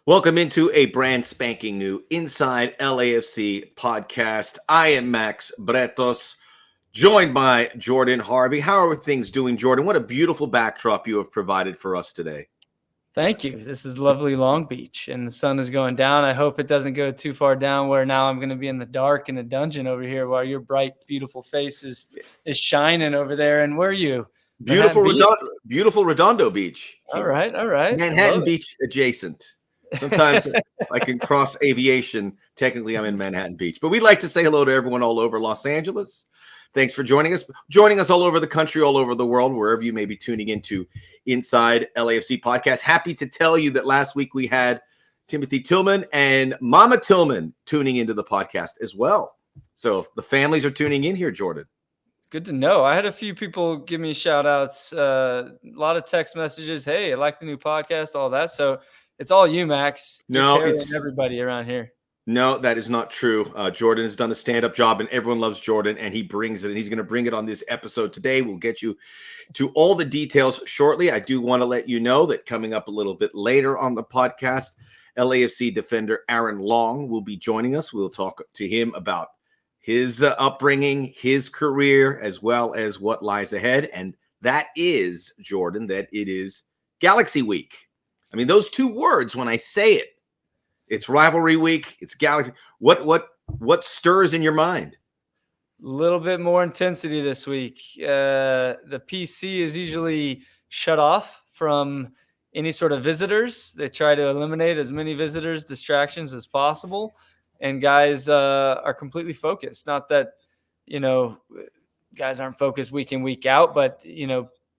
Welcome into a brand spanking new Inside LAFC podcast. I am Max Bretos, joined by Jordan Harvey. How are things doing, Jordan? What a beautiful backdrop you have provided for us today. Thank you. This is lovely Long Beach, and the sun is going down. I hope it doesn't go too far down where now I'm going to be in the dark in a dungeon over here while your bright, beautiful face is shining over there. And where are you? Beautiful Redondo Beach here. All right. Manhattan Beach adjacent. Sometimes I can cross aviation. Technically, I'm in Manhattan Beach. But we'd like to say hello to everyone all over Los Angeles. Thanks for joining us. Joining us all over the country, all over the world, wherever you may be tuning into Inside LAFC podcast. Happy to tell you that last week we had Timothy Tillman and Mama Tillman tuning into the podcast as well. So the families are tuning in here, Jordan. Good to know. I had a few people give me shout outs, a lot of text messages. Hey, I like the new podcast, all that. So it's all you, Max. No, it's everybody around here. No, that is not true. Jordan has done a stand-up job, and everyone loves Jordan, and he brings it, and he's going to bring it on this episode today. We'll get you to all the details shortly. I do want to let you know that coming up a little bit later on the podcast, LAFC Defender Aaron Long will be joining us. We'll talk to him about his upbringing, his career, as well as what lies ahead, and that is, Jordan, that it is Galaxy Week. I mean, those two words, when I say it, it's rivalry week. It's Galaxy. What stirs in your mind? A little bit more intensity this week. The PC is usually shut off from any sort of visitors. They try to eliminate as many visitors, distractions as possible. And guys are completely focused. Not that, guys aren't focused week in, week out, but,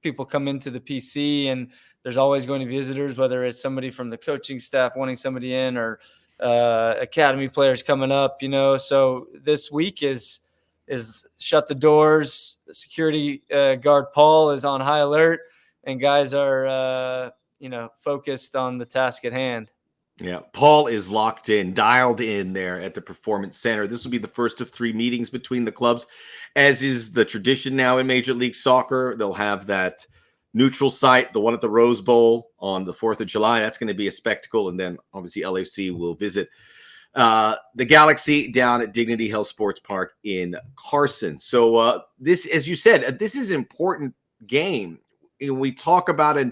people come into the PC and there's always going to be visitors, whether it's somebody from the coaching staff wanting somebody in or academy players coming up, So this week is shut the doors. The security guard Paul is on high alert, and guys are, focused on the task at hand. Yeah, Paul is locked in, dialed in there at the Performance Center. This will be the first of 3 meetings between the clubs, as is the tradition now in Major League Soccer. They'll have that neutral site, the one at the Rose Bowl on the 4th of July. That's going to be a spectacle. And then obviously LAFC will visit the Galaxy down at Dignity Health Sports Park in Carson. So this, as you said, this is an important game. We talk about it,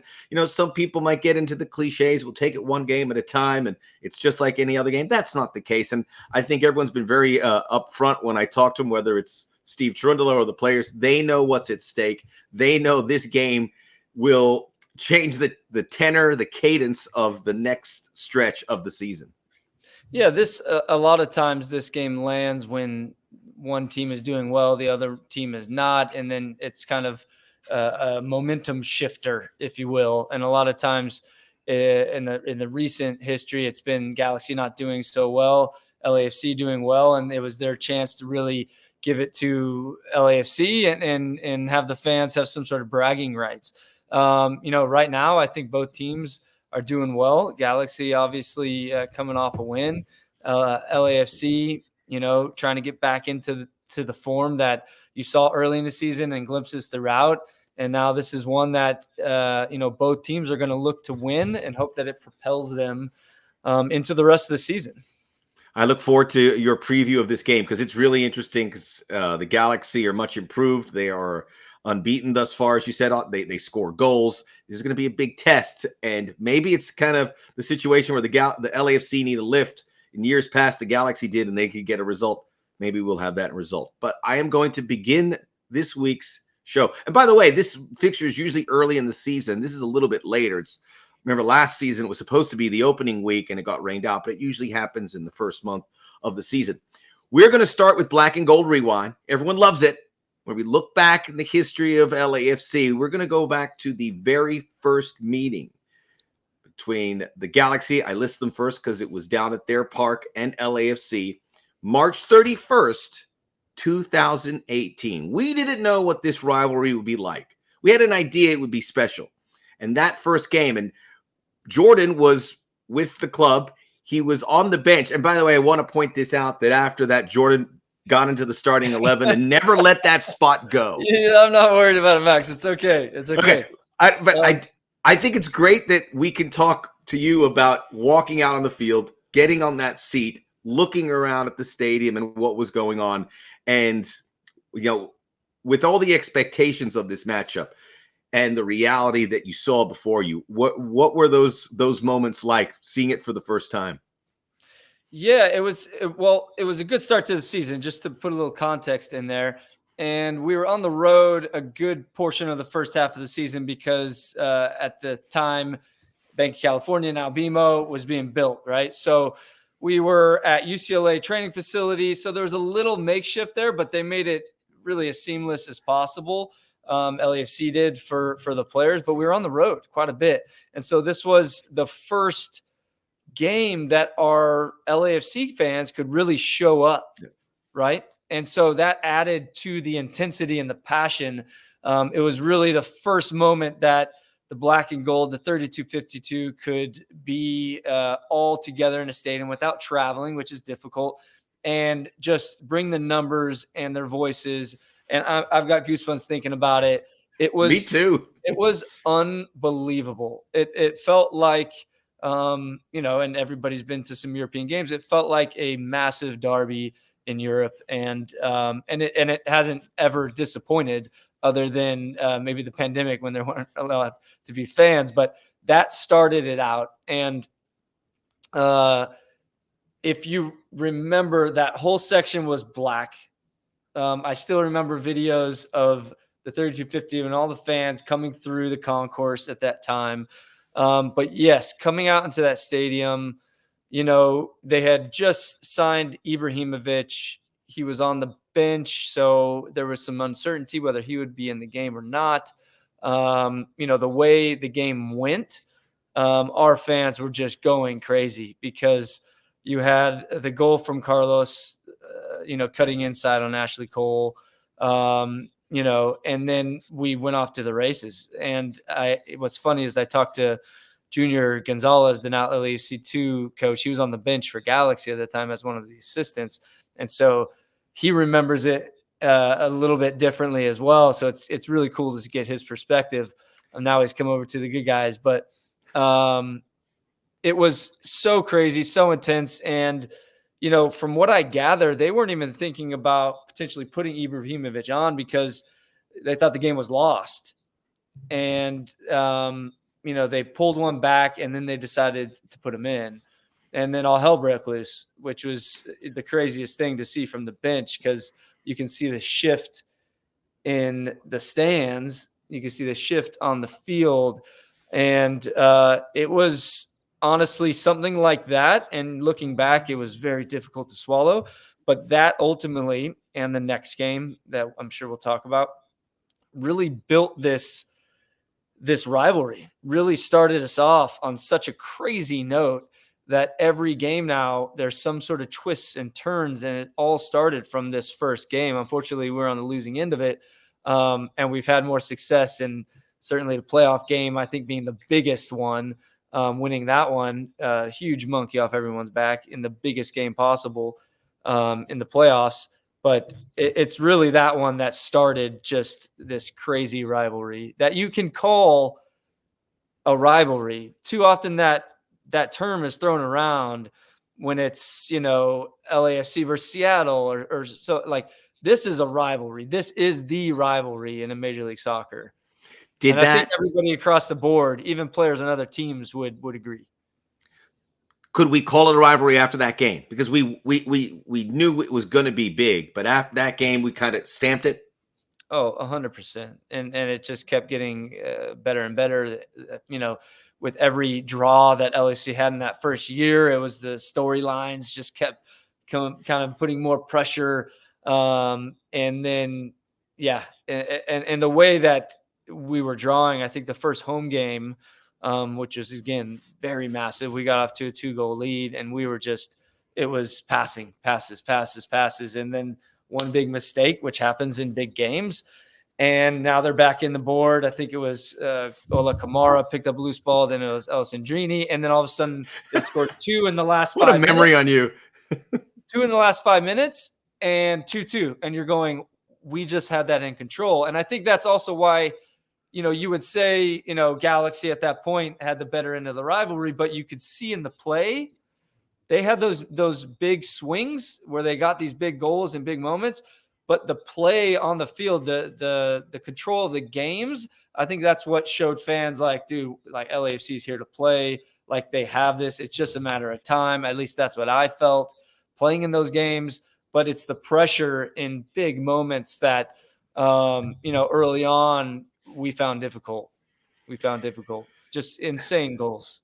some people might get into the cliches. We'll take it one game at a time, and it's just like any other game. That's not the case. And I think everyone's been very upfront when I talk to them, whether it's Steve Cherundolo or the players. They know what's at stake. They know this game will change the tenor, the cadence of the next stretch of the season. Yeah, a lot of times this game lands when one team is doing well, the other team is not, and then it's kind of a momentum shifter, if you will. And a lot of times in the recent history, it's been Galaxy not doing so well, LAFC doing well, and it was their chance to really give it to LAFC and have the fans have some sort of bragging rights. Right now, I think both teams are doing well. Galaxy obviously coming off a win. LAFC, trying to get back into the form that you saw early in the season and glimpses throughout. And now this is one that, both teams are going to look to win and hope that it propels them into the rest of the season. I look forward to your preview of this game because it's really interesting because the Galaxy are much improved. They are unbeaten thus far. As you said, they score goals. This is going to be a big test. And maybe it's kind of the situation where the LAFC need a lift. In years past, the Galaxy did, and they could get a result. Maybe we'll have that result. But I am going to begin this week's show. And by the way, this fixture is usually early in the season. This is a little bit later. Remember, last season it was supposed to be the opening week, and it got rained out. But it usually happens in the first month of the season. We're going to start with Black and Gold Rewind. Everyone loves it. Where we look back in the history of LAFC, we're going to go back to the very first meeting between the Galaxy. I list them first because it was down at their park, and LAFC. March 31st, 2018. We didn't know what this rivalry would be like. We had an idea it would be special. And that first game, and Jordan was with the club. He was on the bench. And by the way, I want to point this out that after that, Jordan got into the starting 11 and never let that spot go. Yeah, I'm not worried about it, Max. It's okay. It's okay. I think it's great that we can talk to you about walking out on the field, getting on that seat, looking around at the stadium and what was going on, and with all the expectations of this matchup and the reality that you saw before you, what were those moments like, seeing it for the first time? Yeah, it was a good start to the season, just to put a little context in there. And we were on the road a good portion of the first half of the season because at the time, Bank of California, now BMO, was being built, right? So we were at UCLA training facility. So there was a little makeshift there, but they made it really as seamless as possible. LAFC did for the players, but we were on the road quite a bit. And so this was the first game that our LAFC fans could really show up, right? And so that added to the intensity and the passion. It was really the first moment that the black and gold, the 3252, could be all together in a stadium without traveling, which is difficult, and just bring the numbers and their voices. And I've got goosebumps thinking about it. It was Me too. It was unbelievable. It felt like, and everybody's been to some European games. It felt like a massive derby in Europe, and it hasn't ever disappointed, other than maybe the pandemic when there weren't allowed to be fans. But that started it out. And if you remember, that whole section was black. I still remember videos of the 3250 and all the fans coming through the concourse at that time. But yes, coming out into that stadium, they had just signed Ibrahimovic. He was on the bench, so there was some uncertainty whether he would be in the game or not. The way the game went, our fans were just going crazy because you had the goal from Carlos, cutting inside on Ashley Cole, and then we went off to the races. And what's funny is I talked to Junior Gonzalez, the now LAFC2 coach. He was on the bench for Galaxy at the time as one of the assistants. And so he remembers it a little bit differently as well. So it's really cool to get his perspective. And now he's come over to the good guys. But it was so crazy, so intense. And, from what I gather, they weren't even thinking about potentially putting Ibrahimovic on because they thought the game was lost. And, they pulled one back and then they decided to put him in. And then all hell broke loose, which was the craziest thing to see from the bench, because you can see the shift in the stands. You can see the shift on the field. And it was honestly something like that. And looking back, it was very difficult to swallow. But that ultimately, and the next game that I'm sure we'll talk about, really built this rivalry, really started us off on such a crazy note that every game now there's some sort of twists and turns, and it all started from this first game. Unfortunately, we're on the losing end of it, and we've had more success in certainly the playoff game, I think, being the biggest one, winning that one, huge monkey off everyone's back in the biggest game possible in the playoffs. But it's really that one that started just this crazy rivalry that you can call a rivalry. Too often that term is thrown around when it's, LAFC versus Seattle or so. Like, this is a rivalry. This is the rivalry in a Major League Soccer. I think everybody across the board, even players on other teams, would agree. Could we call it a rivalry after that game? Because we knew it was going to be big, but after that game, we kind of stamped it. Oh, 100%. And it just kept getting better and better. With every draw that LAC had in that first year, it was the storylines just kept kind of putting more pressure. And then, and the way that we were drawing, I think the first home game, which was, again, very massive. We got off to a 2-goal lead, and we were it was passes. And then one big mistake, which happens in big games. And now they're back in the board. I think it was Ola Kamara picked up a loose ball. Then it was Alessandrini. And then all of a sudden they scored 2 in the last 5 minutes. What a memory on you. 2 in the last 5 minutes and 2-2. And you're going, we just had that in control. And I think that's also why, you would say, Galaxy at that point had the better end of the rivalry, but you could see in the play, they had those big swings where they got these big goals and big moments, but the play on the field, the control of the games, I think that's what showed fans like, dude, like LAFC is here to play. Like they have this. It's just a matter of time. At least that's what I felt playing in those games. But it's the pressure in big moments that, early on we found difficult. Just insane goals.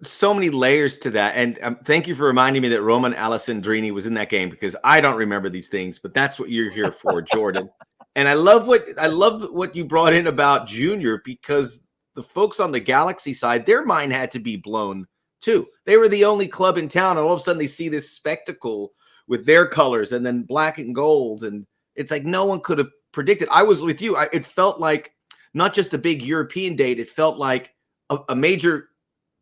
So many layers to that. And thank you for reminding me that Roman Alessandrini was in that game, because I don't remember these things, but that's what you're here for, Jordan. And I love what you brought in about Junior, because the folks on the Galaxy side, their mind had to be blown too. They were the only club in town, and all of a sudden they see this spectacle with their colors and then black and gold. And it's like no one could have predicted. I was with you. It felt like not just a big European date. It felt like a major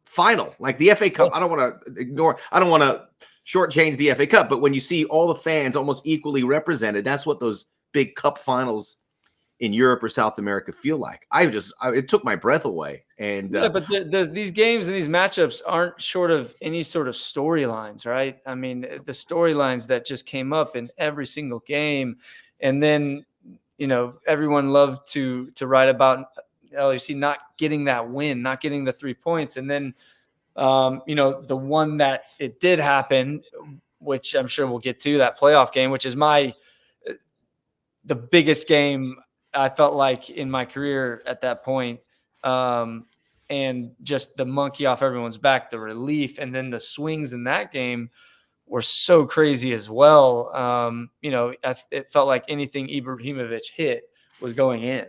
final, like the FA Cup. I don't want to shortchange the FA Cup, but when you see all the fans almost equally represented, that's what those big cup finals in Europe or South America feel like. It took my breath away. And but these games and these matchups aren't short of any sort of storylines, right? I mean, the storylines that just came up in every single game, and then everyone loved to write about LAFC not getting that win, not getting the 3 points, and then the one that it did happen, which I'm sure we'll get to, that playoff game, which is the biggest game I felt like in my career at that point. And just the monkey off everyone's back, the relief, and then the swings in that game were so crazy as well. It felt like anything Ibrahimovic hit was going in.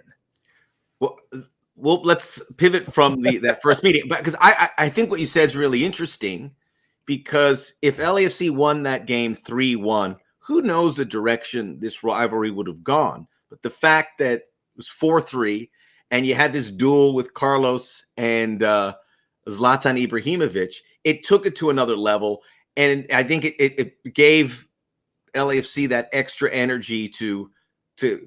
Well, let's pivot from that first meeting, because I think what you said is really interesting, because if LAFC won that game 3-1, who knows the direction this rivalry would have gone. But the fact that it was 4-3, and you had this duel with Carlos and Zlatan Ibrahimovic, it took it to another level. And I think it gave LAFC that extra energy to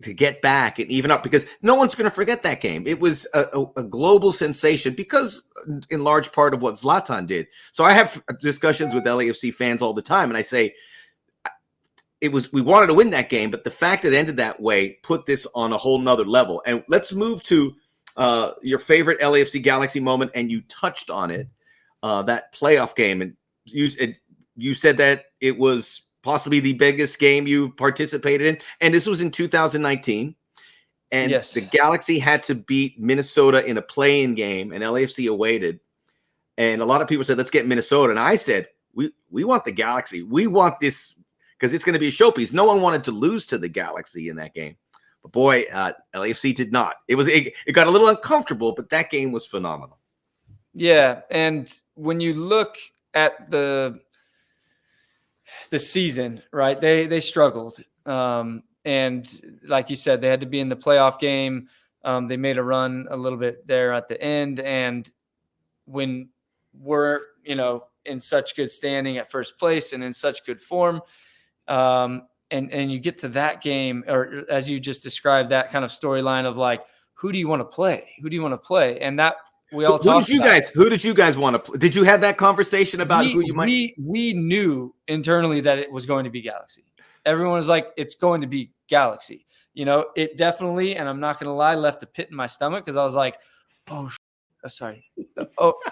get back and even up, because no one's going to forget that game. It was a global sensation because in large part of what Zlatan did. So I have discussions with LAFC fans all the time, and I say, we wanted to win that game, but the fact that it ended that way put this on a whole nother level. And let's move to your favorite LAFC Galaxy moment, and you touched on it, that playoff game. And you said that it was possibly the biggest game you participated in, and this was in 2019. And yes, the Galaxy had to beat Minnesota in a play-in game, and LAFC awaited. And a lot of people said, let's get Minnesota. And I said, we want the Galaxy. We want this, because it's going to be a showpiece. No one wanted to lose to the Galaxy in that game. But boy, LAFC did not. It got a little uncomfortable, but that game was phenomenal. Yeah, and when you look at the season, right, they struggled. And like you said, they had to be in the playoff game. They made a run a little bit there at the end. And when we're, in such good standing at first place and in such good form, and you get to that game, or as you just described, that kind of storyline of like, who do you want to play? And that we all talked about. Who did you guys want to play? Did you have that conversation about who you might? We knew internally that it was going to be Galaxy. Everyone was like, it's going to be Galaxy. It definitely, and I'm not going to lie, left a pit in my stomach, because I was like,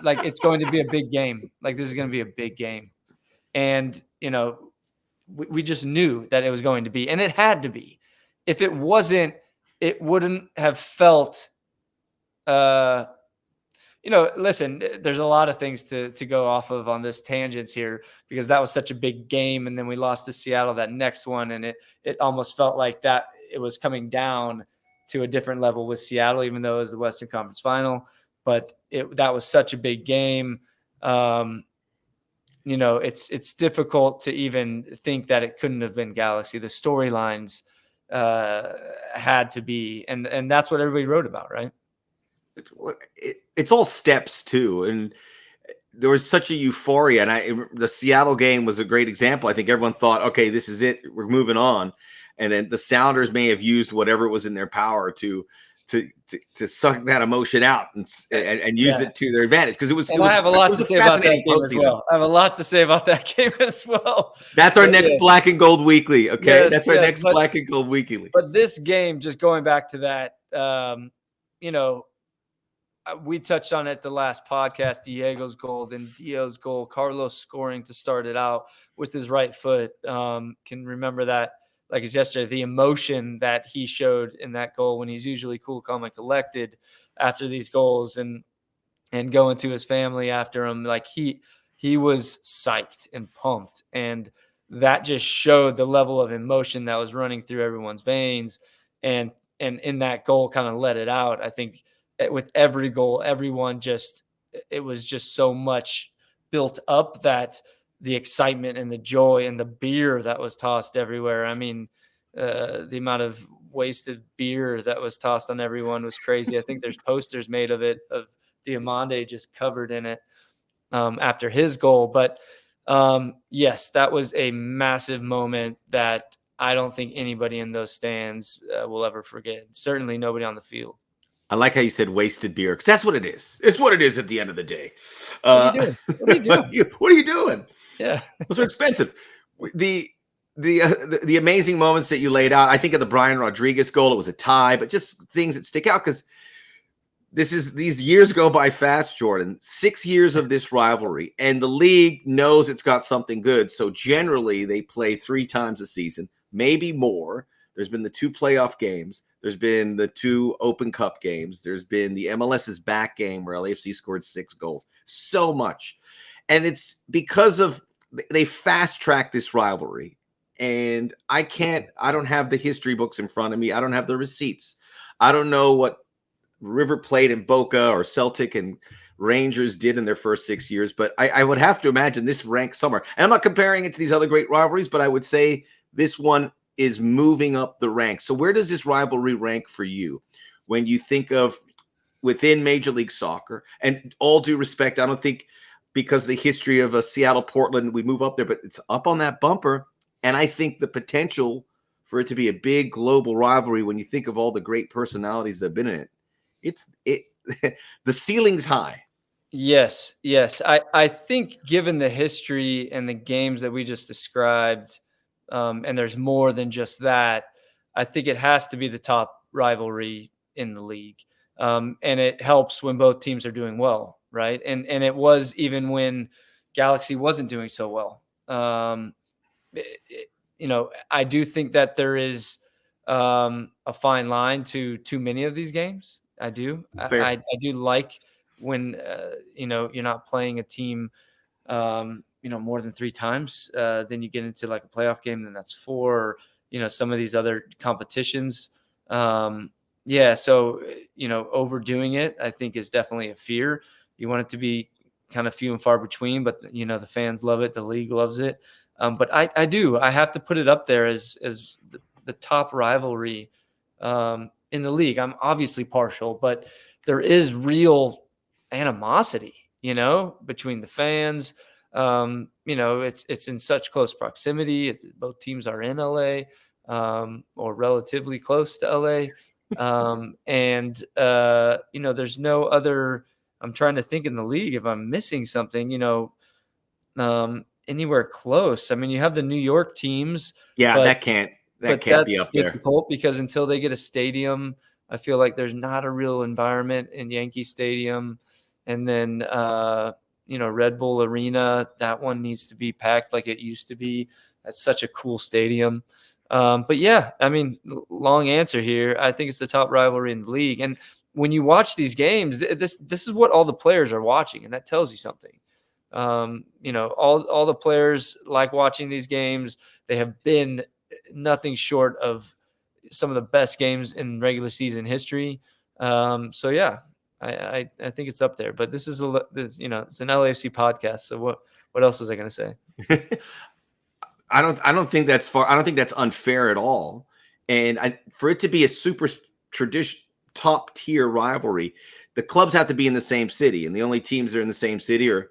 like it's going to be a big game. Like this is going to be a big game. And, we just knew that it was going to be, and it had to be. If it wasn't, it wouldn't have felt, listen, there's a lot of things to go off of on this tangents here, because that was such a big game. And then we lost to Seattle that next one. And it almost felt like that it was coming down to a different level with Seattle, even though it was the Western Conference Final. But that was such a big game. It's difficult to even think that it couldn't have been Galaxy. The storylines had to be, and that's what everybody wrote about, right? It's all steps too, and there was such a euphoria. And the Seattle game was a great example. I think everyone thought, okay, this is it, we're moving on. And then the Sounders may have used whatever was in their power to to suck that emotion out and use it to their advantage, because it was. And I have a lot to say about that game as well. I have a lot to say about that game as well. That's our next Black and Gold Weekly. Okay, that's our next Black and Gold Weekly. But this game, just going back to that, we touched on it the last podcast, Diego's goal, then Dio's goal, Carlos scoring to start it out with his right foot. Can remember that like it's yesterday, the emotion that he showed in that goal when he's usually cool, calm, and collected after these goals, and going to his family after him. Like he was psyched and pumped, and that just showed the level of emotion that was running through everyone's veins. And in that goal kind of let it out. I think with every goal, everyone it was just so much built up that the excitement and the joy and the beer that was tossed everywhere. I mean, the amount of wasted beer that was tossed on everyone was crazy. I think there's posters made of it, of Diamande just covered in it after his goal. But yes, that was a massive moment that I don't think anybody in those stands will ever forget. Certainly nobody on the field. I like how you said wasted beer, because that's what it is. It's what it is at the end of the day. What are you doing? What are you doing? What are you doing? Yeah. Those are expensive. The amazing moments that you laid out. I think of the Brian Rodriguez goal, it was a tie, but just things that stick out, because these years go by fast, Jordan. 6 years of this rivalry, and the league knows it's got something good. So generally they play 3 times a season, maybe more. There's been the 2 playoff games. There's been the 2 Open Cup games. There's been the MLS's back game where LAFC scored 6 goals. So much. And it's because of they fast-tracked this rivalry. And I don't have the history books in front of me. I don't have the receipts. I don't know what River Plate and Boca or Celtic and Rangers did in their first 6 years, but I would have to imagine this ranks somewhere. And I'm not comparing it to these other great rivalries, but I would say this one is moving up the ranks. So where does this rivalry rank for you when you think of within Major League Soccer? And all due respect, I don't think because the history of a Seattle-Portland, we move up there, but it's up on that bumper. And I think the potential for it to be a big global rivalry, when you think of all the great personalities that have been in it, the ceiling's high. Yes. I think given the history and the games that we just described, and there's more than just that, I think it has to be the top rivalry in the league. And it helps when both teams are doing well, right? And it was even when Galaxy wasn't doing so well. I do think that there is a fine line to too many of these games. I do. I do like when you're not playing a team more than 3 times. Then you get into like a playoff game, then that's 4. Or, some of these other competitions. So overdoing it, I think, is definitely a fear. You want it to be kind of few and far between, but the fans love it, the league loves it. But I have to put it up there as the top rivalry in the league. I'm obviously partial, but there is real animosity, between the fans. It's in such close proximity. Both teams are in LA, or relatively close to LA. There's no other, I'm trying to think in the league if I'm missing something, anywhere close. I mean, you have the New York teams. Yeah, that can't be up there. Difficult because until they get a stadium, I feel like there's not a real environment in Yankee Stadium. And then, Red Bull Arena, that one needs to be packed like it used to be. That's such a cool stadium. But yeah, I mean, long answer here. I think it's the top rivalry in the league. And when you watch these games, this is what all the players are watching, and that tells you something. All the players like watching these games. They have been nothing short of some of the best games in regular season history. So yeah, I think it's up there. But this is it's an LAFC podcast. So what else was I going to say? I don't think that's far. I don't think that's unfair at all. And for it to be a super tradition, top tier rivalry, the clubs have to be in the same city, and the only teams that are in the same city are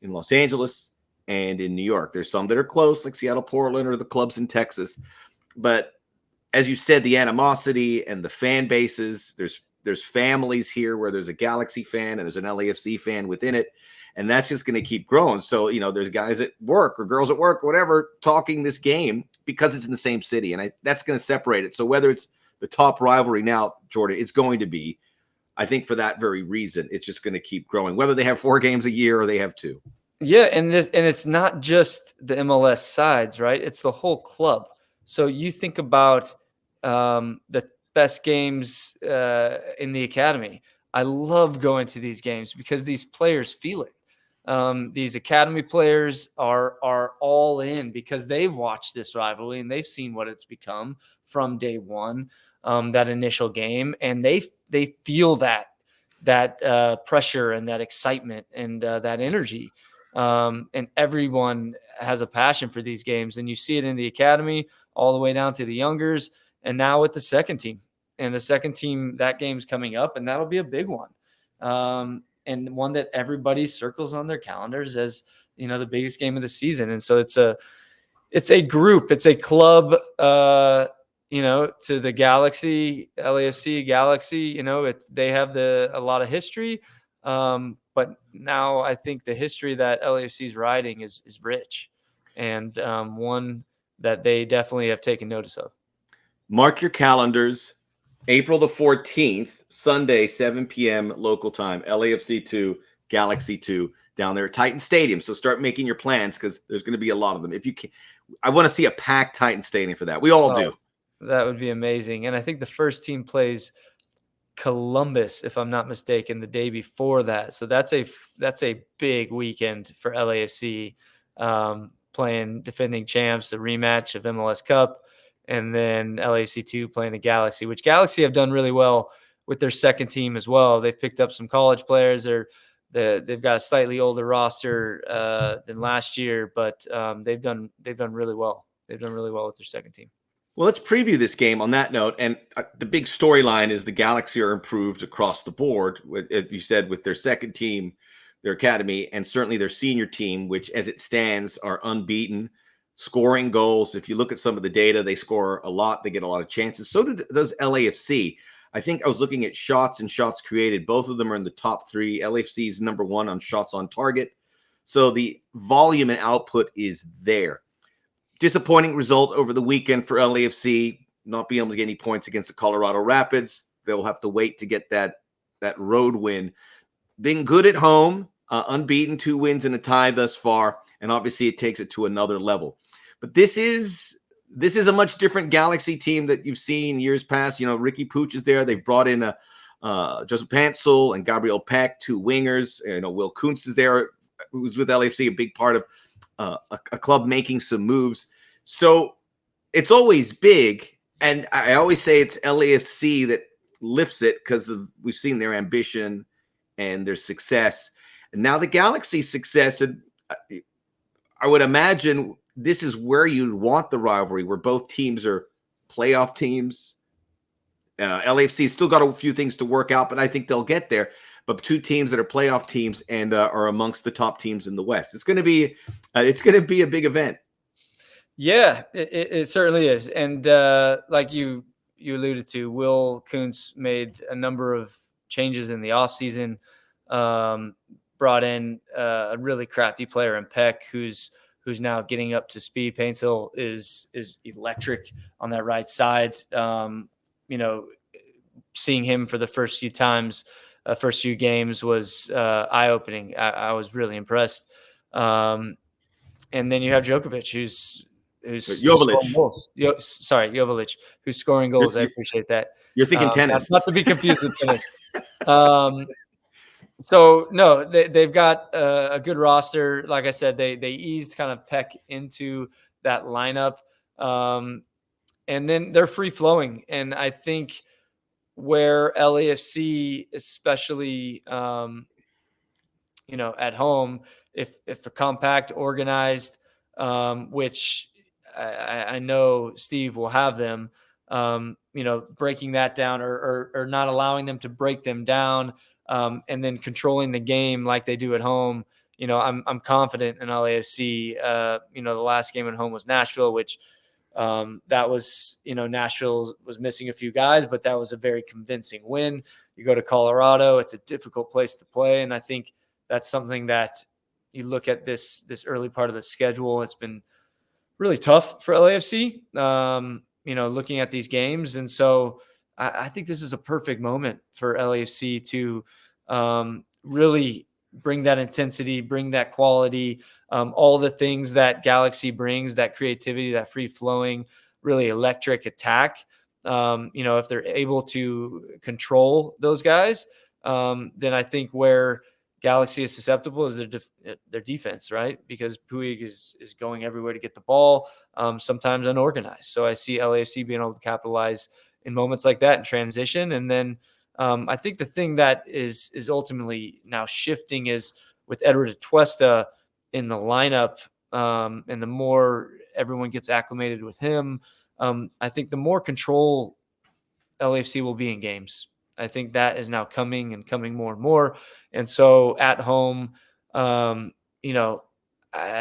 in Los Angeles and in New York. There's some that are close, like Seattle, Portland, or the clubs in Texas. But as you said, the animosity and the fan bases, there's there's families here where there's a Galaxy fan and there's an LAFC fan within it. And that's just going to keep growing. So, there's guys at work or girls at work, or whatever, talking this game because it's in the same city. And that's going to separate it. So whether it's the top rivalry now, Jordan, it's going to be, I think for that very reason, it's just going to keep growing, whether they have 4 games a year or they have 2. Yeah. And it's not just the MLS sides, right? It's the whole club. So you think about the best games in the academy. I love going to these games because these players feel it. These academy players are all in because they've watched this rivalry and they've seen what it's become from day one, that initial game, and they feel that pressure and that excitement and that energy. And everyone has a passion for these games, and you see it in the academy all the way down to the youngers, and now with the second team. And the second team, that game's coming up, and that'll be a big one. And one that everybody circles on their calendars as, the biggest game of the season. And so it's a group, it's a club, to the Galaxy, LAFC Galaxy, they have a lot of history. But now I think the history that LAFC is riding is rich, and one that they definitely have taken notice of. Mark your calendars. April the 14th, Sunday, 7 p.m. local time, LAFC 2, Galaxy 2, down there at Titan Stadium. So start making your plans because there's going to be a lot of them. If you can, I want to see a packed Titan Stadium for that. We all do. That would be amazing. And I think the first team plays Columbus, if I'm not mistaken, the day before that. So that's a big weekend for LAFC, playing defending champs, the rematch of MLS Cup. And then LAFC 2 playing the Galaxy, which Galaxy have done really well with their second team as well. They've picked up some college players. They've got a slightly older roster than last year, but they've done really well. They've done really well with their second team. Well, let's preview this game on that note. And the big storyline is the Galaxy are improved across the board, as you said, with their second team, their academy, and certainly their senior team, which as it stands are unbeaten. Scoring goals. If you look at some of the data, they score a lot. They get a lot of chances. So does LAFC. I think I was looking at shots and shots created. Both of them are in the top 3. LAFC is number 1 on shots on target. So the volume and output is there. Disappointing result over the weekend for LAFC, not being able to get any points against the Colorado Rapids. They'll have to wait to get that road win. Being good at home, unbeaten, 2 wins and a tie thus far. And obviously it takes it to another level. But this is a much different Galaxy team that you've seen years past. Ricky Pooch is there. They've brought in Joseph Pansel and Gabriel Peck, 2 wingers. Will Kuntz is there, who's with LAFC, a big part of a club making some moves. So it's always big. And I always say it's LAFC that lifts it because we've seen their ambition and their success. And now the Galaxy's success, and I would imagine this is where you'd want the rivalry, where both teams are playoff teams. LAFC still got a few things to work out, but I think they'll get there. But 2 teams that are playoff teams and are amongst the top teams in the West. It's going to be a big event. Yeah, it certainly is. And like you alluded to, Will Kuntz made a number of changes in the offseason. Brought in a really crafty player in Peck, who's now getting up to speed. Paintsill is electric on that right side. Seeing him for the first few games was eye-opening. I was really impressed. And then you have Djokovic, who's Joveljic, who's scoring goals. I appreciate that. You're thinking tennis. Not to be confused with tennis. So no, they've got a good roster. Like I said, they eased kind of Peck into that lineup, and then they're free flowing. And I think where LAFC, especially at home, if a compact, organized, which I know Steve will have them, breaking that down or not allowing them to break them down. And then controlling the game like they do at home. I'm confident in LAFC. The last game at home was Nashville, which That was, Nashville was missing a few guys, but that was a very convincing win. You go to Colorado, it's a difficult place to play. And I think that's something that you look at this early part of the schedule. It's been really tough for LAFC, looking at these games. And so I think this is a perfect moment for LAFC to really bring that intensity, bring that quality, all the things that Galaxy brings, that creativity, that free flowing, really electric attack. If they're able to control those guys, then I think where Galaxy is susceptible is their defense, right? Because Puig is going everywhere to get the ball, sometimes unorganized. So I see LAFC being able to capitalize in moments like that in transition. And then I think the thing that is ultimately now shifting is with Edward Atuesta in the lineup, and the more everyone gets acclimated with him, I think the more control LAFC will be in games. I think that is now coming more and more. And so at home, I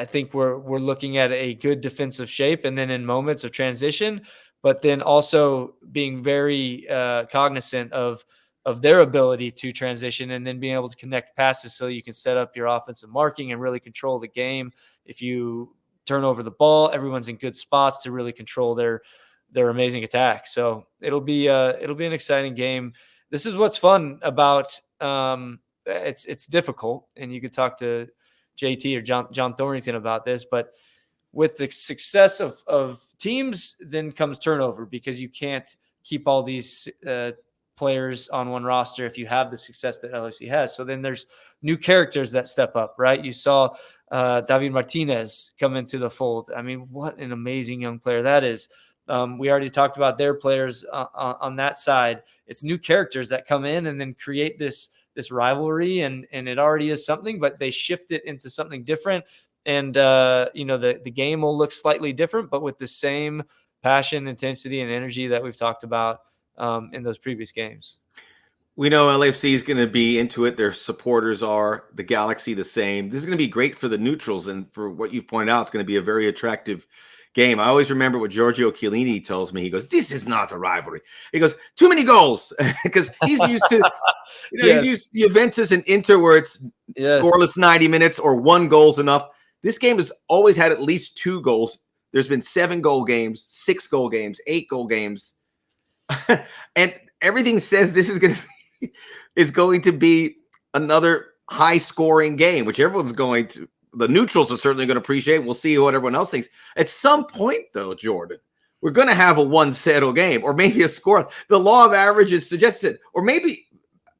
think we're looking at a good defensive shape, and then in moments of transition, but then also being very cognizant of their ability to transition and then being able to connect passes so you can set up your offensive marking and really control the game. If you turn over the ball, everyone's in good spots to really control their amazing attack. So it'll be an exciting game. This is what's fun about it's difficult, and you could talk to JT or John Thornton about this, but with the success of teams, then comes turnover, because you can't keep all these players on one roster if you have the success that LAFC has. So then there's new characters that step up, right? You saw David Martinez come into the fold. I mean, what an amazing young player that is. We already talked about their players on that side. It's new characters that come in and then create this rivalry, and it already is something, but they shift it into something different. And the game will look slightly different, but with the same passion, intensity, and energy that we've talked about in those previous games. We know LAFC is going to be into it. Their supporters are. The Galaxy the same. This is going to be great for the neutrals, and for what you've pointed out, it's going to be a very attractive game. I always remember what Giorgio Chiellini tells me. He goes, "This is not a rivalry." He goes, "Too many goals," because he's used to, Yes. he's used to Juventus and Inter, where it's scoreless 90 minutes or one goal's enough. This game has always had at least 2 goals. There's been 7-goal games, 6-goal games, 8-goal games, and everything says this is going to be another high-scoring game, which everyone's going to. The neutrals are certainly going to appreciate. We'll see what everyone else thinks. At some point, though, Jordan, we're going to have a one-settle game, or maybe a score. The law of averages suggests it, or maybe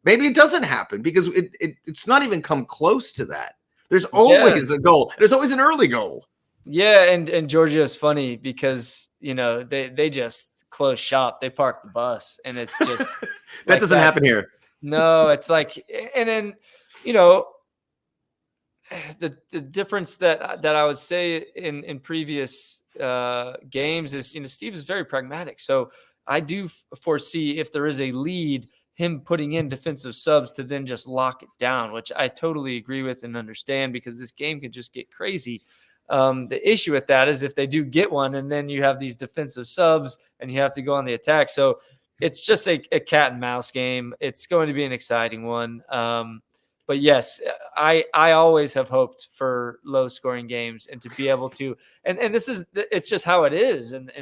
it doesn't happen, because it's not even come close to that. There's always a goal. There's always an early goal. Yeah, and Giorgio's funny because they just close shop. They park the bus, and it's just that doesn't happen here. No, it's like, and then the difference that I would say in previous games is, Steve is very pragmatic. So I do foresee, if there is a lead, him putting in defensive subs to then just lock it down, which I totally agree with and understand, because this game can just get crazy. The issue with that is if they do get one, and then you have these defensive subs and you have to go on the attack. So it's just a cat and mouse game. It's going to be an exciting one. But yes, I always have hoped for low scoring games, and to be able to, and it's just how it is. And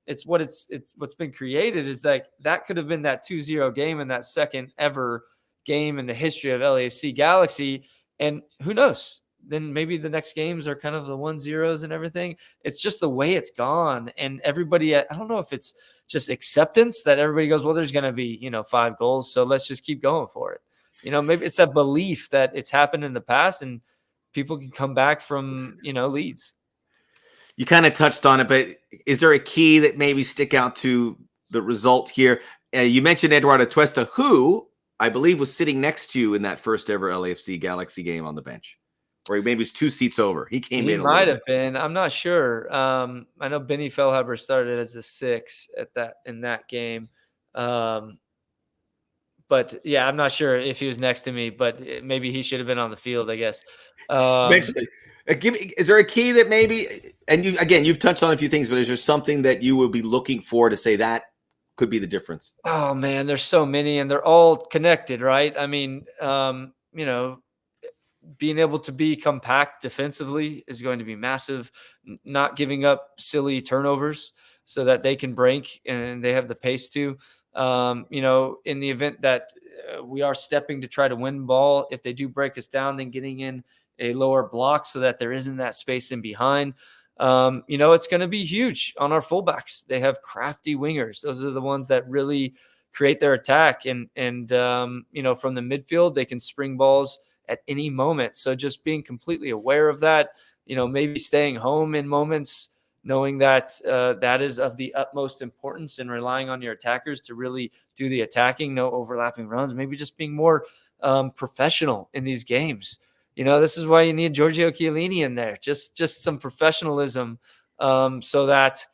it's what's been created, is that could have been that 2-0 game and that second ever game in the history of LAFC Galaxy. And who knows, then maybe the next games are kind of the 1-0s and everything. It's just the way it's gone. And everybody, I don't know if it's just acceptance that everybody goes, well, there's going to be, 5 goals, so let's just keep going for it. Maybe it's that belief that it's happened in the past and people can come back from, leads. You kind of touched on it, but is there a key that maybe stick out to the result here? You mentioned Eduardo Atuesta, who I believe was sitting next to you in that first ever LAFC Galaxy game on the bench, or he maybe was 2 seats over. He came in. He might have been. I'm not sure. I know Benny Feilhaber started as the 6 in that game. But yeah, I'm not sure if he was next to me, but maybe he should have been on the field, I guess. Eventually. Is there a key that maybe And you've touched on a few things, but is there something that you will be looking for to say that could be the difference? Oh man, there's so many, and they're all connected, right? I mean, being able to be compact defensively is going to be massive. Not giving up silly turnovers so that they can break and they have the pace to. In the event that we are stepping to try to win ball, if they do break us down, then getting in a lower block so that there isn't that space in behind. It's going to be huge on our fullbacks. They have crafty wingers. Those are the ones that really create their attack. And from the midfield, they can spring balls at any moment. So just being completely aware of that, maybe staying home in moments, knowing that that is of the utmost importance, and relying on your attackers to really do the attacking, no overlapping runs, maybe just being more professional in these games. This is why you need Giorgio Chiellini in there, just some professionalism, so that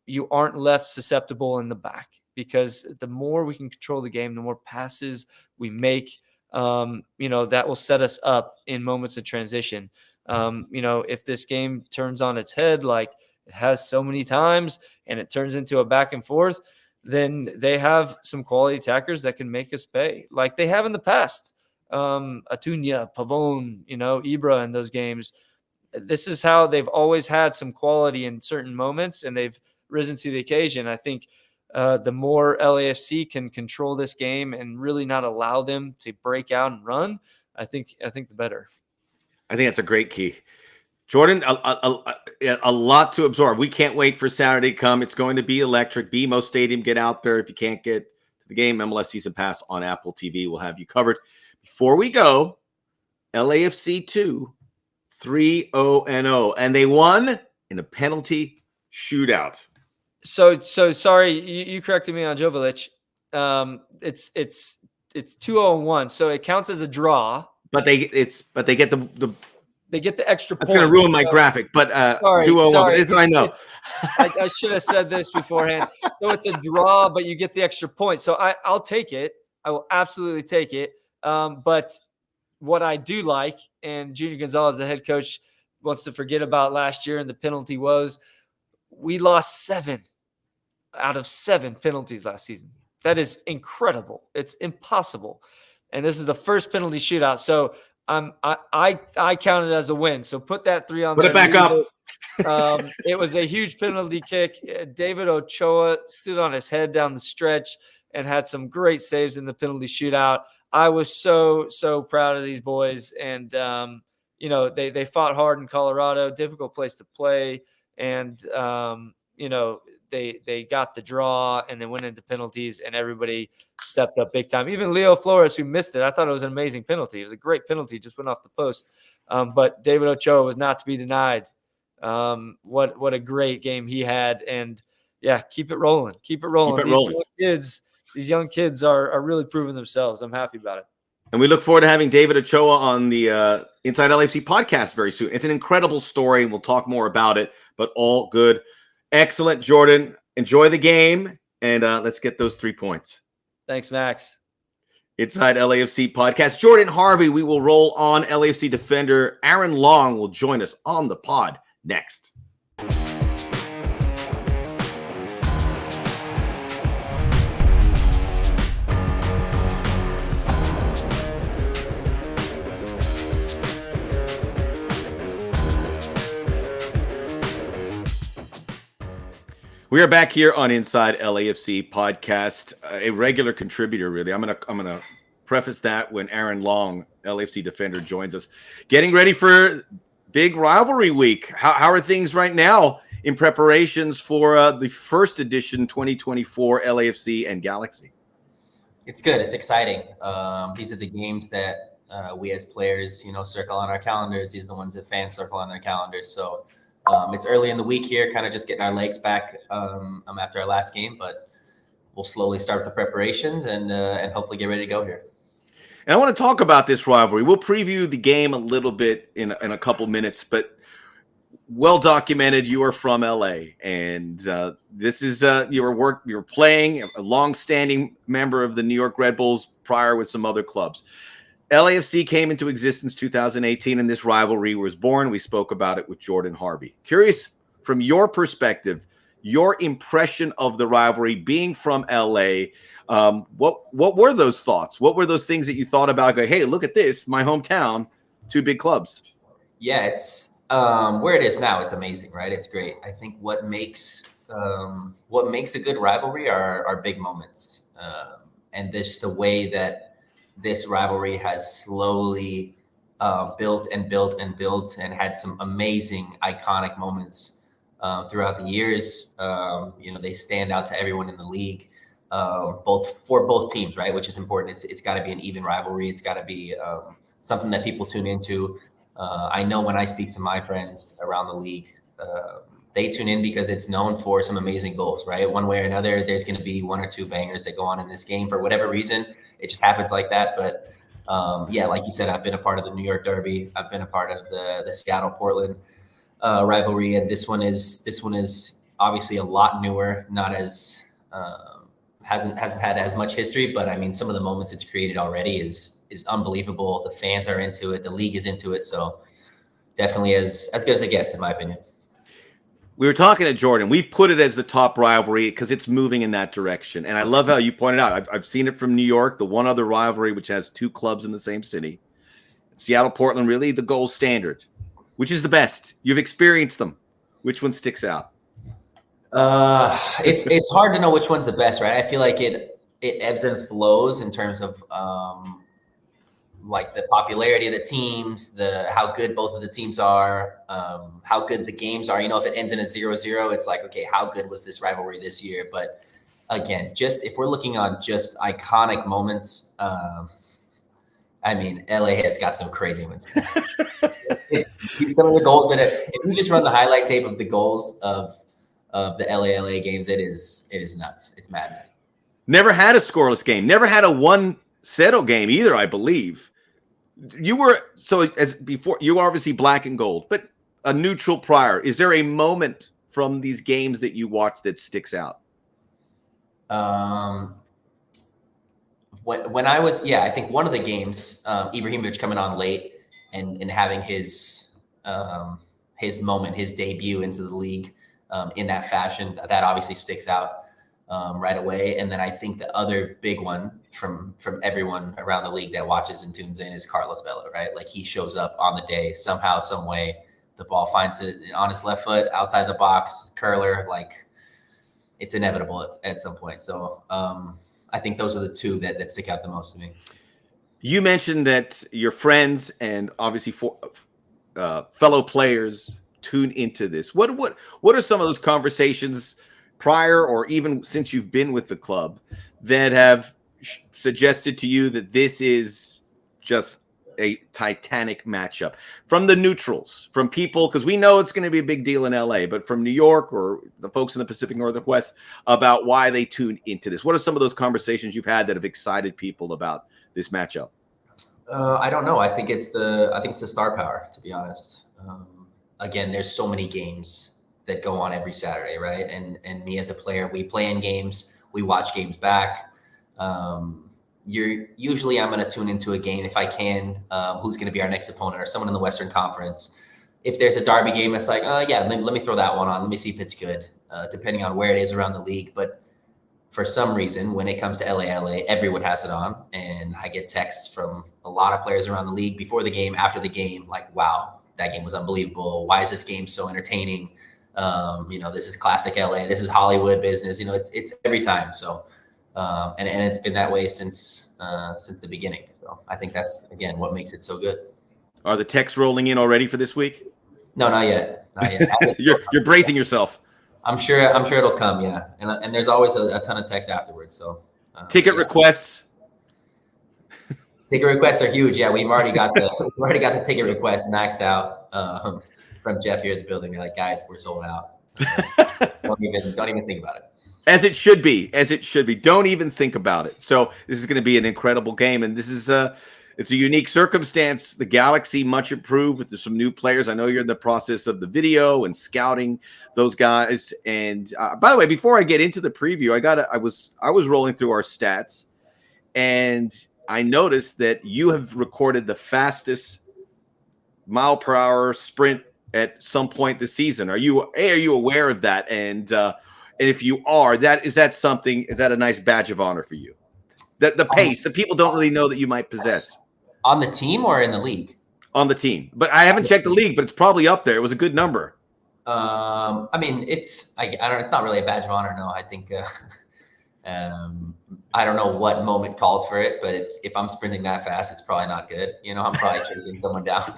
you aren't left susceptible in the back, because the more we can control the game, the more passes we make, that will set us up in moments of transition. If this game turns on its head, like it has so many times, and it turns into a back and forth, then they have some quality attackers that can make us pay, like they have in the past. Atunya, Pavone, Ibra in those games. This is how they've always had some quality in certain moments, and they've risen to the occasion. I think the more LAFC can control this game and really not allow them to break out and run, I think the better. I think that's a great key. Jordan, a lot to absorb. We can't wait for Saturday to come. It's going to be electric. BMO Stadium, get out there. If you can't get to the game, MLS Season Pass on Apple TV will have you covered. Before we go, LAFC 2, 3-0-0, and they won in a penalty shootout. So sorry, you corrected me on Jovic. It's 2-0-1, so it counts as a draw. But they get the they get the extra point. That's going to ruin my graphic, but 2-0-1. But this I know. I should have said this beforehand. So it's a draw, but you get the extra point. So I'll take it. I will absolutely take it. But what I do like, and Junior Gonzalez, the head coach, wants to forget about last year, and the penalty was we lost 7 out of 7 penalties last season. That is incredible. It's impossible. And this is the first penalty shootout. So I count it as a win. So put that 3 on there. Put it back up. It was a huge penalty kick. David Ochoa stood on his head down the stretch and had some great saves in the penalty shootout. I was so proud of these boys. And, they fought hard in Colorado, difficult place to play. And, they got the draw and then went into penalties, and everybody stepped up big time. Even Leo Flores, who missed it, I thought it was an amazing penalty. It was a great penalty, just went off the post. But David Ochoa was not to be denied. What a great game he had. And yeah, keep it rolling. Keep it rolling. These young kids are really proving themselves. I'm happy about it. And we look forward to having David Ochoa on the Inside LAFC podcast very soon. It's an incredible story. We'll talk more about it, but all good. Excellent, Jordan. Enjoy the game, and let's get those 3 points. Thanks, Max. Inside LAFC podcast. Jordan, Harvey, we will roll on. LAFC defender Aaron Long will join us on the pod next. We are back here on Inside LAFC podcast, a regular contributor, really. I'm gonna preface that when Aaron Long, LAFC defender, joins us. Getting ready for big rivalry week. How are things right now in preparations for the first edition 2024 LAFC and Galaxy? It's good. It's exciting. These are the games that we as players, circle on our calendars. These are the ones that fans circle on their calendars. So it's early in the week here, kind of just getting our legs back after our last game, but we'll slowly start the preparations and hopefully get ready to go here. And I want to talk about this rivalry. We'll preview the game a little bit in a couple minutes, but well documented. You are from LA, and this is you're playing a long-standing member of the New York Red Bulls prior with some other clubs. LAFC came into existence 2018, and this rivalry was born. We spoke about it with Jordan Harvey. Curious, from your perspective, your impression of the rivalry being from LA. What were those thoughts? What were those things that you thought about? Go, hey, look at this, my hometown, two big clubs. Yeah, it's where it is now. It's amazing, right? It's great. I think what makes a good rivalry are big moments, and this the way that this rivalry has slowly built and built and built, and had some amazing iconic moments throughout the years. They stand out to everyone in the league, both teams, right? Which is important. It's got to be an even rivalry. It's got to be something that people tune into. I know when I speak to my friends around the league, they tune in because it's known for some amazing goals, right? One way or another, there's going to be one or two bangers that go on in this game for whatever reason. It just happens like that. But yeah, like you said, I've been a part of the New York Derby. I've been a part of the Seattle-Portland rivalry, and this one is obviously a lot newer, not as hasn't had as much history, but I mean, some of the moments it's created already is unbelievable. The fans are into it. The league is into it. So definitely as good as it gets, in my opinion. We were talking to Jordan. We've put it as the top rivalry because it's moving in that direction. And I love how you pointed out. I've seen it from New York, the one other rivalry, which has two clubs in the same city. Seattle, Portland, really the gold standard. Which is the best? You've experienced them. Which one sticks out? It's hard to know which one's the best, right? I feel like it ebbs and flows in terms of like the popularity of the teams, how good both of the teams are, how good the games are. If it ends in a 0-0, it's like, okay, how good was this rivalry this year? But again, just if we're looking on just iconic moments, I mean, LA has got some crazy ones. it's some of the goals if you just run the highlight tape of the goals of the LA games, it is nuts. It's madness. Never had a scoreless game. Never had a 1-0 game either, I believe. You were you were obviously black and gold, but a neutral prior. Is there a moment from these games that you watched that sticks out? When I was, I think one of the games, Ibrahimovic coming on late and having his moment, his debut into the league in that fashion, that obviously sticks out right away. And then I think the other big one from everyone around the league that watches and tunes in is Carlos Vela, right? Like, he shows up on the day somehow, some way. The ball finds it on his left foot, outside the box, curler. Like, it's inevitable at some point. So I think those are the two that stick out the most to me. You mentioned that your friends and obviously fellow players tune into this. What are some of those conversations prior or even since you've been with the club that have suggested to you that this is just a titanic matchup? From the neutrals, from people, because we know it's going to be a big deal in LA, but from New York or the folks in the Pacific Northwest, about why they tune into this. What are some of those conversations you've had that have excited people about this matchup? I don't know. I think it's the star power, to be honest. Again, there's so many games that go on every Saturday, right? And me as a player, we play in games, we watch games back. I'm going to tune into a game if I can, who's going to be our next opponent or someone in the Western Conference. If there's a derby game, it's like, let me throw that one on. Let me see if it's good, depending on where it is around the league. But for some reason, when it comes to LA, everyone has it on. And I get texts from a lot of players around the league before the game, after the game, like, wow, that game was unbelievable. Why is this game so entertaining? This is classic LA. This is Hollywood business. It's every time. So, and it's been that way since the beginning. So I think that's, again, what makes it so good. Are the texts rolling in already for this week? No, not yet. Not yet. You're bracing yourself. I'm sure it'll come. Yeah. And there's always a ton of texts afterwards. So ticket requests. Ticket requests are huge. Yeah. We've already got the ticket requests maxed out from Jeff here at the building. They're like, guys, we're sold out. Don't even think about it. As it should be. Don't even think about it. So this is going to be an incredible game, and this is it's a unique circumstance. The Galaxy much improved with some new players. I know you're in the process of the video and scouting those guys. And by the way, before I get into the preview, I was rolling through our stats, and I noticed that you have recorded the fastest mile per hour sprint at some point this season. Are you aware of that? And if you are, is that a nice badge of honor for you? The pace that people don't really know that you might possess On the team or in the league? on the team. But I haven't checked the league, but it's probably up there. It was a good number. I mean, it's not really a badge of honor. No, I think I don't know what moment called for it, but if I'm sprinting that fast, it's probably not good. I'm probably chasing someone down.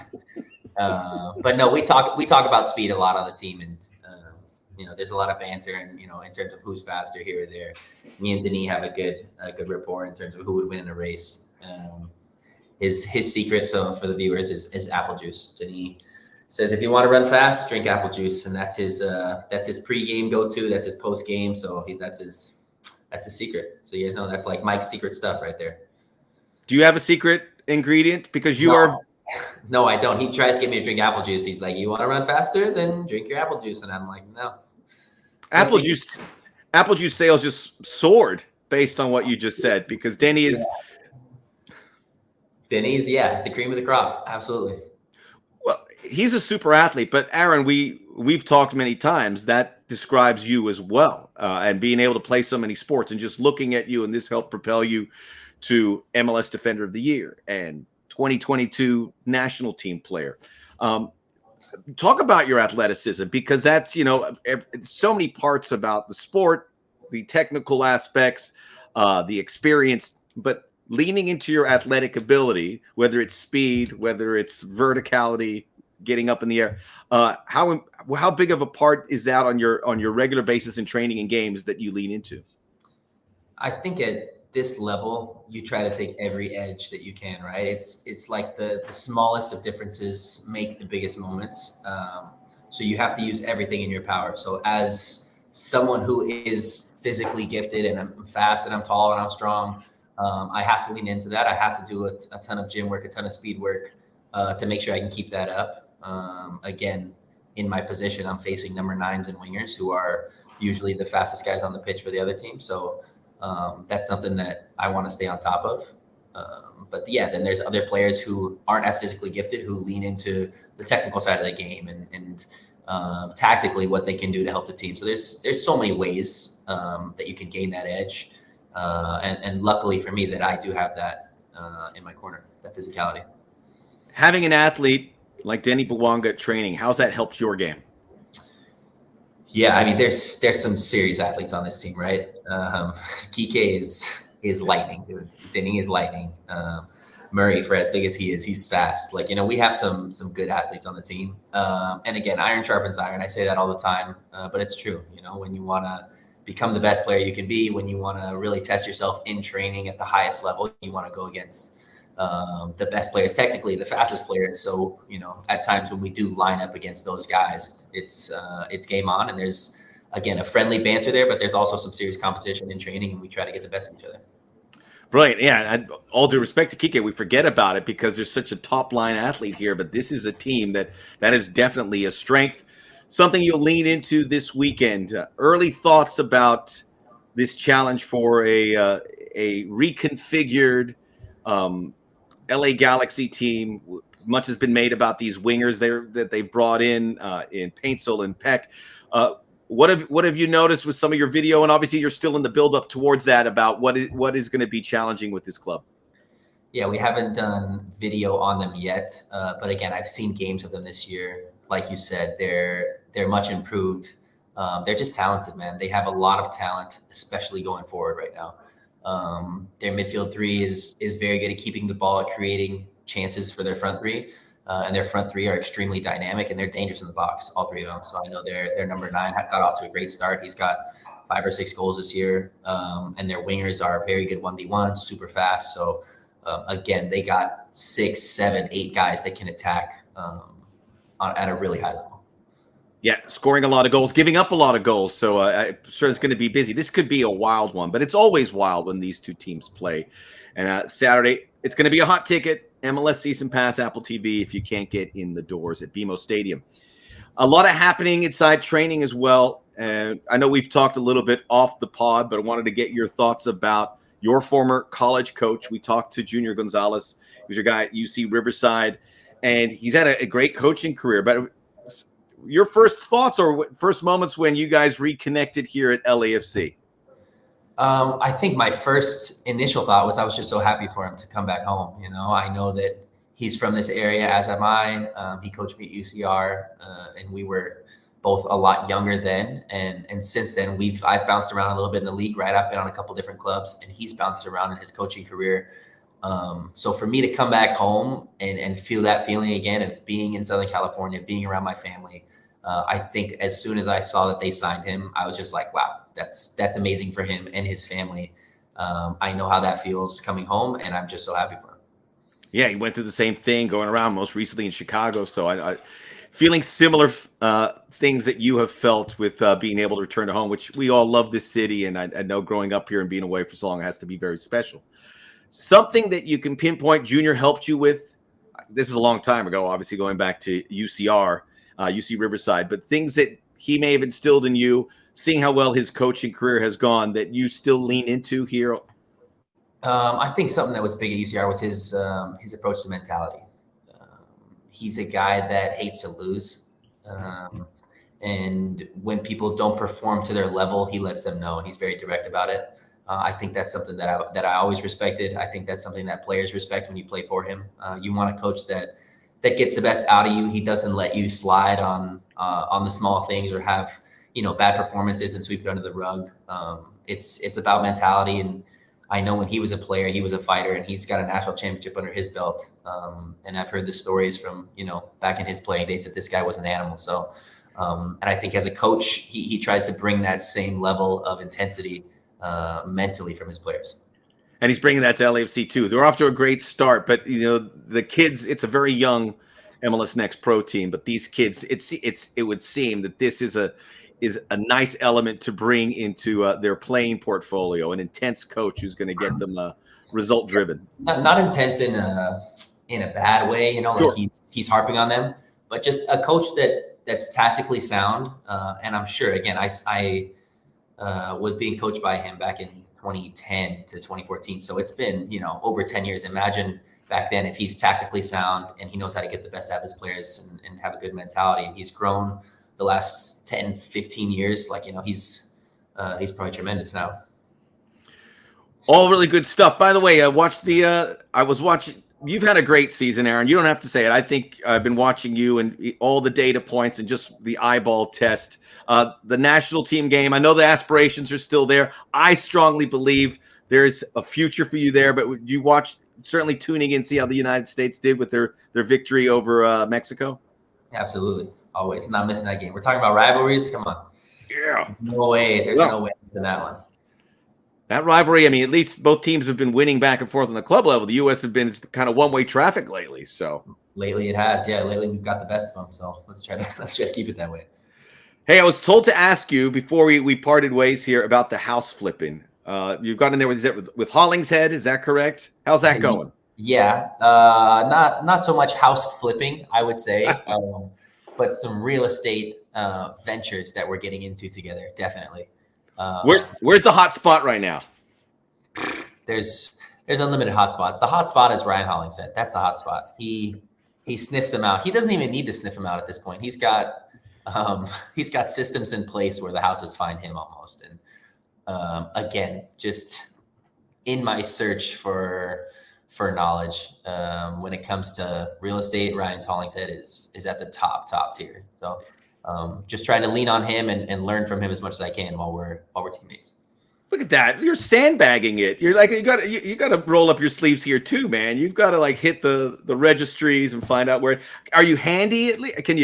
But no, we talk about speed a lot on the team, and there's a lot of banter, and in terms of who's faster here or there. Me and Denis have a good rapport in terms of who would win in a race. His secret, so for the viewers, is apple juice. Denis says if you want to run fast, drink apple juice, and that's his pre-game go-to. That's his post-game. So that's his secret. So you guys know that's like Mike's secret stuff right there. Do you have a secret ingredient? Because you are. No, I don't. He tries to get me to drink apple juice. He's like, "You want to run faster? Then drink your apple juice." And I'm like, "No." Apple juice sales just soared based on what you just said, because Denis is. Denis, yeah, the cream of the crop. Absolutely. Well, he's a super athlete, but Aaron, we've talked many times that describes you as well, and being able to play so many sports, and just looking at you, and this helped propel you to MLS Defender of the Year and 2022 national team player. Talk about your athleticism, because that's, so many parts about the sport, the technical aspects, the experience, but leaning into your athletic ability, whether it's speed, whether it's verticality, getting up in the air. How big of a part is that on your regular basis in training and games that you lean into? I think at this level, you try to take every edge that you can, right? It's like the smallest of differences make the biggest moments. So you have to use everything in your power. So as someone who is physically gifted, and I'm fast and I'm tall and I'm strong, I have to lean into that. I have to do a ton of gym work, a ton of speed work to make sure I can keep that up. Again, in my position, I'm facing number 9s and wingers, who are usually the fastest guys on the pitch for the other team. So that's something that I want to stay on top of. But yeah, then there's other players who aren't as physically gifted, who lean into the technical side of the game and tactically what they can do to help the team. So there's so many ways that you can gain that edge. And luckily for me that I do have that in my corner, that physicality. Having an athlete like Denis Bouanga at training, how's that helped your game? Yeah, I mean, there's some serious athletes on this team, right? Kike is lightning, dude. Denis is lightning. Murray, for as big as he is, he's fast. Like, we have some good athletes on the team. And again, iron sharpens iron. I say that all the time, but it's true. When you want to become the best player you can be, when you want to really test yourself in training at the highest level, you want to go against the best players, technically the fastest players. So, at times when we do line up against those guys, it's game on, and there's, again, a friendly banter there, but there's also some serious competition in training, and we try to get the best of each other. Brilliant. Yeah. And all due respect to Kike, we forget about it because there's such a top line athlete here, but this is a team that is definitely a strength. Something you'll lean into this weekend. Early thoughts about this challenge for a reconfigured LA Galaxy team. Much has been made about these wingers that they brought in Paintsel and Peck. What have you noticed with some of your video? And obviously, you're still in the build up towards that, about what is going to be challenging with this club. Yeah, we haven't done video on them yet, but again, I've seen games of them this year. Like you said, they're much improved. They're just talented, man. They have a lot of talent, especially going forward right now. Their midfield three is very good at keeping the ball, at creating chances for their front three. And their front three are extremely dynamic, and they're dangerous in the box, all three of them. So I know their number 9 got off to a great start. He's got 5 or 6 goals this year. And their wingers are very good 1v1, super fast. So again, they got 6, 7, 8 guys that can attack at a really high level. Yeah, scoring a lot of goals, giving up a lot of goals. So I'm sure it's going to be busy. This could be a wild one, but it's always wild when these two teams play. And Saturday, it's going to be a hot ticket. MLS Season Pass, Apple TV, if you can't get in the doors at BMO Stadium. A lot of happening inside training as well. And I know we've talked a little bit off the pod, but I wanted to get your thoughts about your former college coach. We talked to Junior Gonzalez, who's your guy at UC Riverside, and he's had a great coaching career. But your first thoughts or first moments when you guys reconnected here at LAFC? I think my first initial thought was I was just so happy for him to come back home. I know that he's from this area, as am I. He coached me at UCR, and we were both a lot younger then. And since then, I've bounced around a little bit in the league, right? I've been on a couple different clubs, and he's bounced around in his coaching career. So for me to come back home and feel that feeling again of being in Southern California, being around my family, I think as soon as I saw that they signed him, I was just like, wow, that's amazing for him and his family. I know how that feels coming home, and I'm just so happy for him. Yeah, he went through the same thing going around, most recently in Chicago. So I feeling similar things that you have felt with being able to return to home, which we all love this city. And I know growing up here and being away for so long has to be very special. Something that you can pinpoint Junior helped you with, this is a long time ago, obviously going back to UCR, UC Riverside, but things that he may have instilled in you, seeing how well his coaching career has gone, that you still lean into here? I think something that was big at UCR was his approach to mentality. He's a guy that hates to lose. And when people don't perform to their level, he lets them know, and he's very direct about it. I think that's something that I always respected. I think that's something that players respect when you play for him. You want a coach that gets the best out of you. He doesn't let you slide on the small things or have bad performances and sweep it under the rug. It's about mentality, and I know when he was a player, he was a fighter, and he's got a national championship under his belt. And I've heard the stories from back in his playing days that this guy was an animal. So, and I think as a coach, he tries to bring that same level of intensity mentally from his players. And he's bringing that to LAFC too. They're off to a great start, but the kids, it's a very young MLS Next Pro team, but these kids, it would seem that this is a nice element to bring into their playing portfolio, an intense coach who's going to get them result driven. Not intense in a bad way, Sure. Like he's harping on them, but just a coach that's tactically sound. And I'm sure, again, I was being coached by him back in 2010 to 2014. So it's been, over 10 years. Imagine back then if he's tactically sound and he knows how to get the best out of his players and have a good mentality. And he's grown the last 10, 15 years. He's probably tremendous now. All really good stuff. By the way, I was watching. You've had a great season, Aaron. You don't have to say it. I think I've been watching you and all the data points and just the eyeball test. The national team game, I know the aspirations are still there. I strongly believe there's a future for you there, but would you watch, certainly tuning in, see how the United States did with their victory over Mexico? Absolutely. Always not missing that game. We're talking about rivalries. Come on. Yeah. No way. There's no way in that one. That rivalry, I mean, at least both teams have been winning back and forth on the club level. The U.S. have been kind of one-way traffic lately. So lately it has, yeah. Lately we've got the best of them. So let's try to keep it that way. Hey, I was told to ask you before we parted ways here about the house flipping. You've got in there with Hollingshead, is that correct? How's that going? Yeah, not so much house flipping, I would say, but some real estate ventures that we're getting into together, definitely. Where's the hot spot right now? There's unlimited hot spots. The hot spot is Ryan Hollingshead. That's the hot spot. He sniffs him out. He doesn't even need to sniff him out at this point. He's got systems in place where the houses find him almost. And again, just in my search for knowledge, when it comes to real estate, Ryan Hollingshead is at the top tier. So just trying to lean on him and learn from him as much as I can while we're teammates. Look at that. You're sandbagging it. You're like, you got to roll up your sleeves here too, man. You've got to hit the registries and find out where. Are you handy at least? Can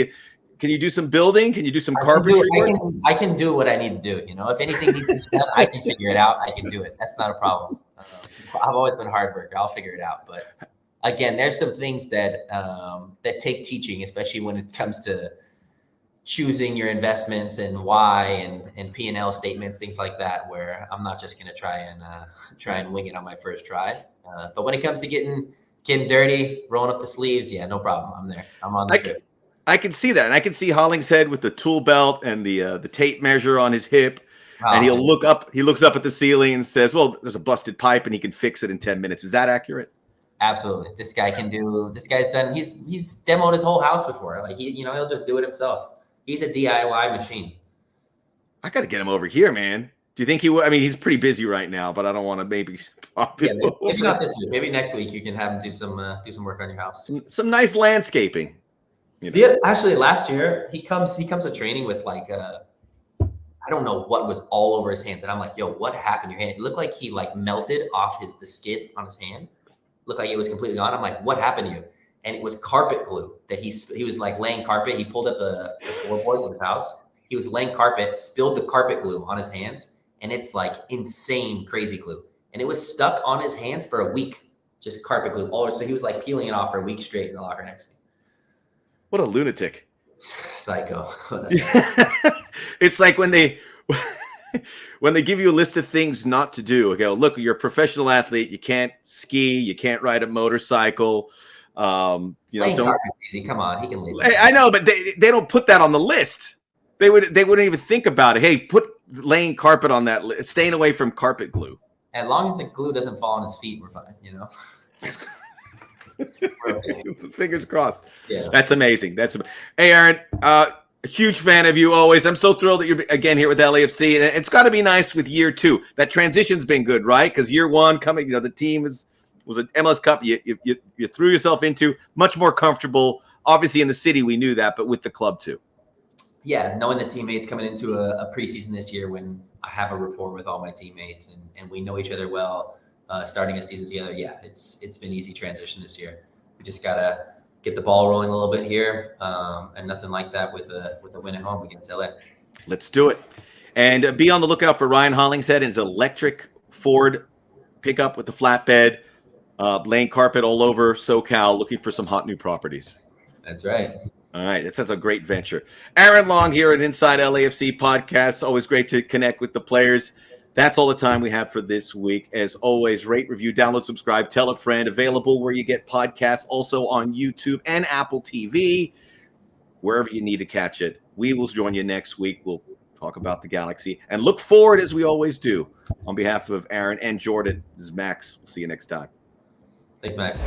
you do some building? Can you do some carpentry work? I can do what I need to do. If anything needs to be done, I can figure it out. I can do it. That's not a problem. I've always been a hard worker. I'll figure it out. But again, there's some things that take teaching, especially when it comes to choosing your investments and why and P&L statements, things like that, where I'm not just going to try and wing it on my first try. But when it comes to getting dirty, rolling up the sleeves, yeah, no problem. I'm there. I'm on the trip. I can see that. And I can see Hollingshead with the tool belt and the tape measure on his hip. and Wow. he looks up at the ceiling and says, well, there's a busted pipe and he can fix it in 10 minutes. Is that accurate? Absolutely. This guy's done, he's demoed his whole house before. Like he'll just do it himself. He's a DIY machine. I got to get him over here, man. Do you think he would? I mean, he's pretty busy right now, but I don't want to maybe pop him over. Maybe not this week. Maybe next week you can have him do some work on your house. Some nice landscaping. Yeah, actually, last year he comes to training with like I don't know what was all over his hands, and I'm like, yo, what happened to your hand? It looked like he like melted off the skin on his hand. Looked like it was completely gone. I'm like, what happened to you? And it was carpet glue that he was like laying carpet. He pulled up the floorboards of his house. He was laying carpet, spilled the carpet glue on his hands, and it's like insane, crazy glue. And it was stuck on his hands for a week, just carpet glue. So he was like peeling it off for a week straight in the locker next to me. What a lunatic. Psycho. It's like when they give you a list of things not to do. Okay, look, you're a professional athlete. You can't ski. You can't ride a motorcycle. Don't. Carpet's easy. Come on, he can leave. I know, but they don't put that on the list. They wouldn't even think about it. Hey, put laying carpet on that list. Staying away from carpet glue. As long as the glue doesn't fall on his feet, we're fine. Okay. Fingers crossed. Yeah. That's amazing. Hey, Aaron, a huge fan of you always. I'm so thrilled that you're again here with LAFC, and it's got to be nice with year 2. That transition's been good, right? Because year 1 coming, the team was an MLS Cup. You threw yourself into much more comfortable. Obviously, in the city, we knew that, but with the club too. Yeah, knowing the teammates coming into a preseason this year when I have a rapport with all my teammates and we know each other well, starting a season together. Yeah, it's been easy transition this year. We just gotta get the ball rolling a little bit here, and nothing like that with a win at home against LA. Let's do it, and be on the lookout for Ryan Hollingshead and his electric Ford pickup with the flatbed, laying carpet all over SoCal, looking for some hot new properties. That's right. All right, this is a great venture. Aaron Long here at Inside LAFC Podcast. Always great to connect with the players. That's all the time we have for this week. As always, rate, review, download, subscribe, tell a friend. Available where you get podcasts, also on YouTube and Apple TV, wherever you need to catch it. We will join you next week. We'll talk about the Galaxy and look forward, as we always do. On behalf of Aaron and Jordan, this is Max. We'll see you next time. Thanks, Max.